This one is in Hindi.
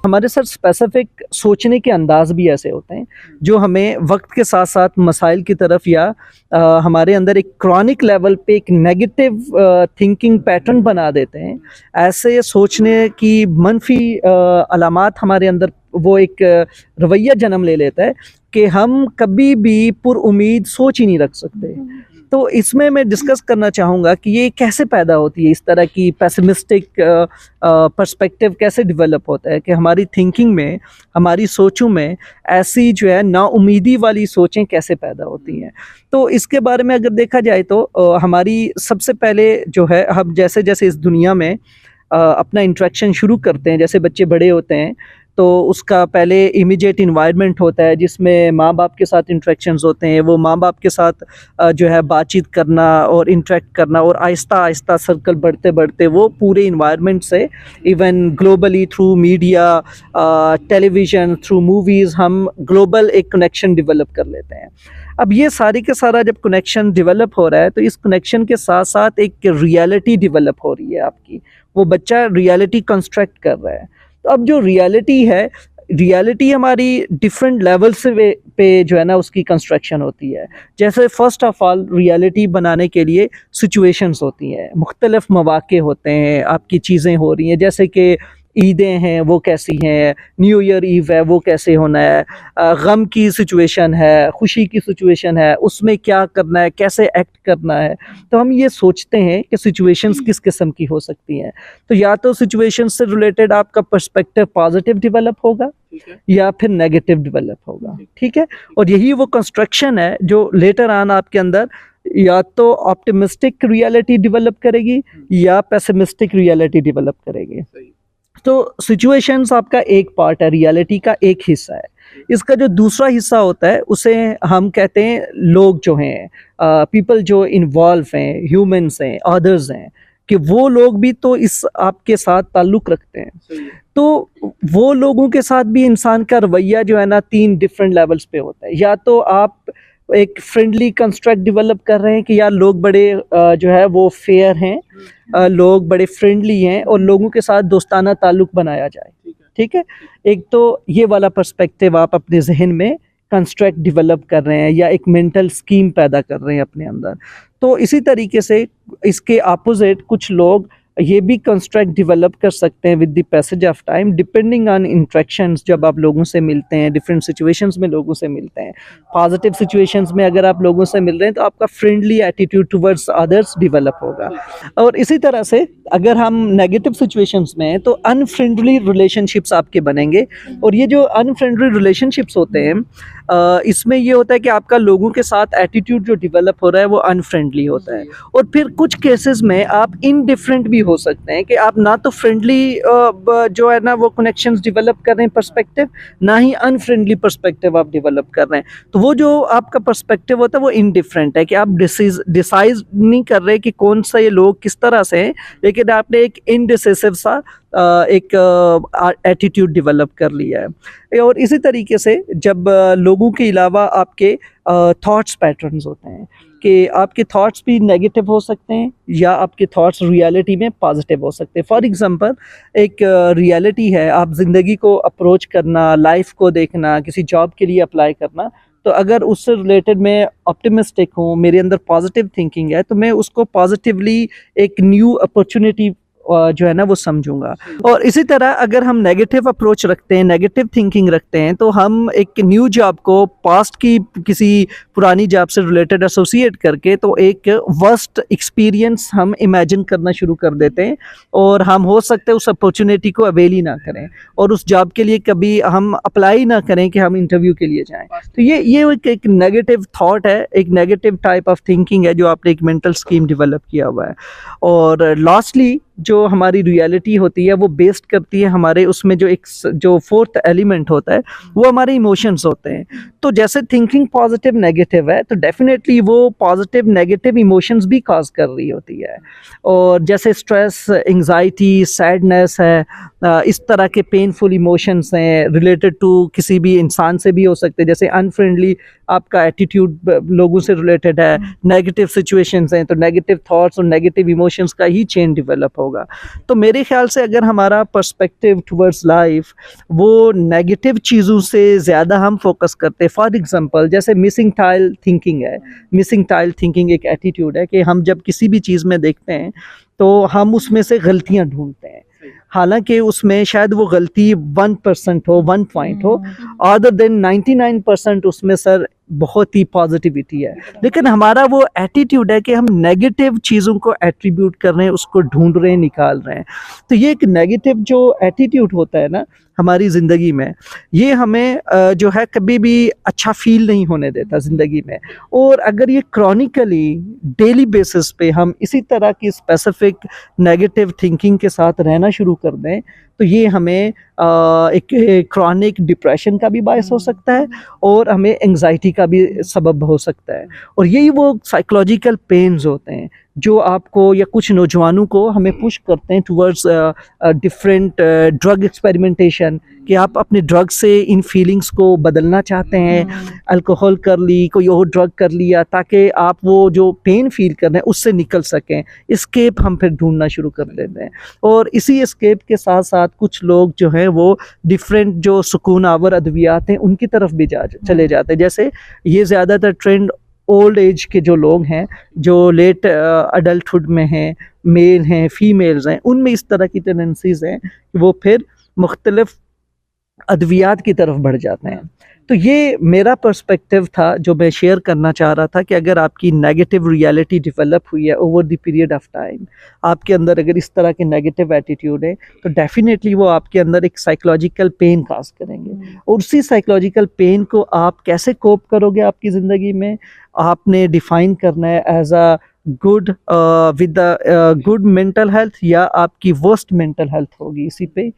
हमारे सर स्पेसिफिक सोचने के अंदाज भी ऐसे होते हैं जो हमें वक्त के साथ साथ मसाइल की तरफ या हमारे अंदर एक क्रॉनिक लेवल पे एक नेगेटिव थिंकिंग पैटर्न बना देते हैं। ऐसे सोचने की मनफी अलामात हमारे अंदर वो एक रवैया जन्म ले लेता है कि हम कभी भी पुरउम्मीद सोच ही नहीं रख सकते। तो इसमें मैं डिस्कस करना चाहूँगा कि ये कैसे पैदा होती है, इस तरह की पेसिमिस्टिक पर्सपेक्टिव कैसे डेवलप होता है कि हमारी थिंकिंग में, हमारी सोचों में ऐसी जो है नाउम्मीदी वाली सोचें कैसे पैदा होती हैं। तो इसके बारे में अगर देखा जाए तो हमारी सबसे पहले जो है, हम जैसे जैसे इस दुनिया में अपना इंटरेक्शन शुरू करते हैं, जैसे बच्चे बड़े होते हैं तो उसका पहले इमीडिएट इन्वायरमेंट होता है जिसमें माँ बाप के साथ इंटरेक्शंस होते हैं। वो माँ बाप के साथ जो है बातचीत करना और इंटरेक्ट करना, और आहिस्ता आहिस्ता सर्कल बढ़ते बढ़ते वो पूरे इन्वायरमेंट से even globally through media, television, through movies हम ग्लोबल एक कनेक्शन डेवलप कर लेते हैं। अब ये सारी के सारा जब कनेक्शन डेवलप हो रहा है तो इस कनेक्शन के साथ साथ एक रियलिटी डेवलप हो रही है आपकी। वो बच्चा रियलिटी कंस्ट्रक्ट कर रहा है। तो अब जो रियलिटी है, रियलिटी हमारी डिफरेंट लेवल से पे जो है ना उसकी कंस्ट्रक्शन होती है। जैसे फ़र्स्ट ऑफ़ ऑल रियलिटी बनाने के लिए सिचुएशंस होती हैं, मुख्तलिफ मौक़े होते हैं, आपकी चीज़ें हो रही हैं, जैसे कि ईदें हैं वो कैसी हैं, न्यू ईयर ईव है वो कैसे होना है, गम की सिचुएशन है, खुशी की सिचुएशन है, उसमें क्या करना है, कैसे एक्ट करना है। तो हम ये सोचते हैं कि सिचुएशंस किस किस्म की हो सकती हैं। तो या तो सिचुएशंस से रिलेटेड आपका पर्सपेक्टिव पॉजिटिव डेवलप होगा या फिर नेगेटिव डेवलप होगा, ठीक है। और यही वो कंस्ट्रक्शन है जो लेटर ऑन आपके अंदर या तो ऑप्टिमिस्टिक रियलिटी डेवलप करेगी या पेसिमिस्टिक रियलिटी डेवलप करेगी। तो सिचुएशंस आपका एक पार्ट है, रियलिटी का एक हिस्सा है। इसका जो दूसरा हिस्सा होता है उसे हम कहते हैं लोग जो हैं, पीपल जो इन्वॉल्व हैं, ह्यूमंस हैं, अदर्स हैं, कि वो लोग भी तो इस आपके साथ ताल्लुक़ रखते हैं। तो वो लोगों के साथ भी इंसान का रवैया जो है ना 3 डिफरेंट लेवल्स पे होता है। या तो आप एक फ्रेंडली कंस्ट्रक्ट डेवलप कर रहे हैं कि यार लोग बड़े जो है वो फेयर हैं, लोग बड़े फ्रेंडली हैं और लोगों के साथ दोस्ताना ताल्लुक़ बनाया जाए, ठीक है। एक तो ये वाला पर्सपेक्टिव आप अपने जहन में कंस्ट्रक्ट डेवलप कर रहे हैं या एक मेंटल स्कीम पैदा कर रहे हैं अपने अंदर। तो इसी तरीके से इसके अपोजिट कुछ लोग ये भी कंस्ट्रक्ट डेवलप कर सकते हैं with the passage of time, depending on interactions. जब आप लोगों से मिलते हैं, डिफरेंट सिचुएशंस में लोगों से मिलते हैं, पॉजिटिव सिचुएशंस में अगर आप लोगों से मिल रहे हैं तो आपका friendly attitude towards others develop होगा। और इसी तरह से अगर हम नेगेटिव सिचुएशंस में हैं तो अनफ्रेंडली रिलेशनशिप्स आपके बनेंगे। और ये जो अनफ्रेंडली रिलेशनशिप्स होते हैं इसमें ये होता है कि आपका लोगों के साथ एटीट्यूड जो डेवलप हो रहा है वो अनफ्रेंडली होता है। और फिर कुछ केसेस में आप इनडिफरेंट भी हो सकते हैं कि आप ना तो फ्रेंडली जो है ना वो कनेक्शंस डेवलप कर रहे हैं पर्सपेक्टिव, ना ही अनफ्रेंडली पर्सपेक्टिव आप डेवलप कर रहे हैं। तो वो जो आपका पर्सपेक्टिव होता है वो इनडिफरेंट है कि आप डिसाइड नहीं कर रहे कि कौन सा ये लोग किस तरह से हैं, लेकिन आपने एक इनडिसिसिव सा एक एटीट्यूड डेवलप कर लिया है। और इसी तरीके से जब लोगों के अलावा आपके थॉट्स पैटर्न्स होते हैं कि आपके थॉट्स भी नेगेटिव हो सकते हैं या आपके थॉट्स रियलिटी में पॉजिटिव हो सकते हैं। फॉर एग्जांपल एक रियलिटी है, आप ज़िंदगी को अप्रोच करना, लाइफ को देखना, किसी जॉब के लिए अप्लाई करना, तो अगर उससे रिलेटेड मैं ऑप्टिमिस्टिक हूँ, मेरे अंदर पॉजिटिव थिंकिंग है, तो मैं उसको पॉजिटिवली एक न्यू अपॉर्चुनिटी जो है ना वो समझूंगा। और इसी तरह अगर हम नेगेटिव अप्रोच रखते हैं, नेगेटिव थिंकिंग रखते हैं, तो हम एक न्यू जॉब को पास्ट की किसी पुरानी जॉब से रिलेटेड एसोसिएट करके तो एक वर्स्ट एक्सपीरियंस हम इमेजिन करना शुरू कर देते हैं और हम हो सकते हैं उस अपॉर्चुनिटी को अवेल ही ना करें और उस जॉब के लिए कभी हम अप्लाई ना करें कि हम इंटरव्यू के लिए जाएं। तो ये एक नेगेटिव थॉट है, एक नेगेटिव टाइप ऑफ थिंकिंग है जो आपने एक मेंटल स्कीम डेवलप किया हुआ है। और लास्टली जो हमारी रियलिटी होती है वो बेस्ड करती है हमारे उसमें जो फोर्थ एलिमेंट होता है वो हमारे इमोशंस होते हैं। तो जैसे थिंकिंग पॉजिटिव नेगेटिव है तो डेफिनेटली वो पॉजिटिव नेगेटिव इमोशंस भी कॉज कर रही होती है। और जैसे स्ट्रेस, एंजाइटी, सैडनेस है, इस तरह के पेनफुल इमोशंस हैं रिलेटेड टू किसी भी इंसान से भी हो सकते हैं, जैसे अनफ्रेंडली आपका एटीट्यूड लोगों से रिलेटेड है, नेगेटिव सिचुएशंस हैं तो नेगेटिव थॉट्स और नेगेटिव इमोशंस का ही चेन डेवलप होगा। तो मेरे ख्याल से अगर हमारा पर्सपेक्टिव टुवर्ड्स लाइफ वो नेगेटिव चीज़ों से ज़्यादा हम फोकस करते हैं, फॉर एग्जांपल जैसे मिसिंग टाइल थिंकिंग है। मिसिंग टाइल थिंकिंग एक एटीट्यूड है कि हम जब किसी भी चीज़ में देखते हैं तो हम उसमें से गलतियां ढूंढते हैं, हालांकि उसमें शायद वो गलती 1% हो, 1 पॉइंट हो, अदर देन 99% उसमें सर बहुत ही पॉजिटिविटी है। लेकिन हमारा वो एटीट्यूड है कि हम नेगेटिव चीज़ों को एट्रीब्यूट कर रहे हैं, उसको ढूंढ रहे हैं, निकाल रहे हैं। तो ये एक नेगेटिव जो एटीट्यूड होता है ना हमारी ज़िंदगी में, ये हमें जो है कभी भी अच्छा फील नहीं होने देता ज़िंदगी में। और अगर ये क्रॉनिकली डेली बेसिस पे हम इसी तरह की स्पेसिफिक नेगेटिव थिंकिंग के साथ रहना शुरू कर दें तो ये हमें एक क्रॉनिक डिप्रेशन का भी बायस हो सकता है और हमें एंजाइटी का भी सबब हो सकता है। और यही वो साइकोलॉजिकल पेन्स होते हैं जो आपको या कुछ नौजवानों को हमें पुश करते हैं टुवर्ड्स डिफरेंट ड्रग एक्सपेरिमेंटेशन, कि आप अपने ड्रग से इन फीलिंग्स को बदलना चाहते हैं, अल्कोहल कर ली, कोई और ड्रग कर लिया, ताकि आप वो जो पेन फील कर रहे हैं उससे निकल सकें। एस्केप हम फिर ढूंढना शुरू कर देते हैं और इसी एस्केप के साथ साथ कुछ लोग जो हैं वो डिफरेंट जो सुकून आवर अद्वियात हैं उनकी तरफ भी चले जाते हैं। जैसे ये ज़्यादातर ट्रेंड ओल्ड एज के जो लोग हैं, जो लेट अडल्टहुड में हैं, मेल हैं, फीमेल्स हैं, उनमें इस तरह की टेंडेंसीज हैं कि वो फिर मुख्तलिफ अद्वियात की तरफ बढ़ जाते हैं। तो ये मेरा पर्सपेक्टिव था जो मैं शेयर करना चाह रहा था कि अगर आपकी नेगेटिव रियलिटी डेवलप हुई है over the period of time, आपके अंदर अगर इस तरह के नेगेटिव एटीट्यूड है तो डेफिनेटली वो आपके अंदर एक साइकोलॉजिकल पेन काज करेंगे। और उसी साइकोलॉजिकल पेन को आप कैसे कोप करोगे आपकी ज़िंदगी में, आपने डिफाइन करना है as a good with good mental health या आपकी वर्स्ट मेंटल हेल्थ होगी। इसी पे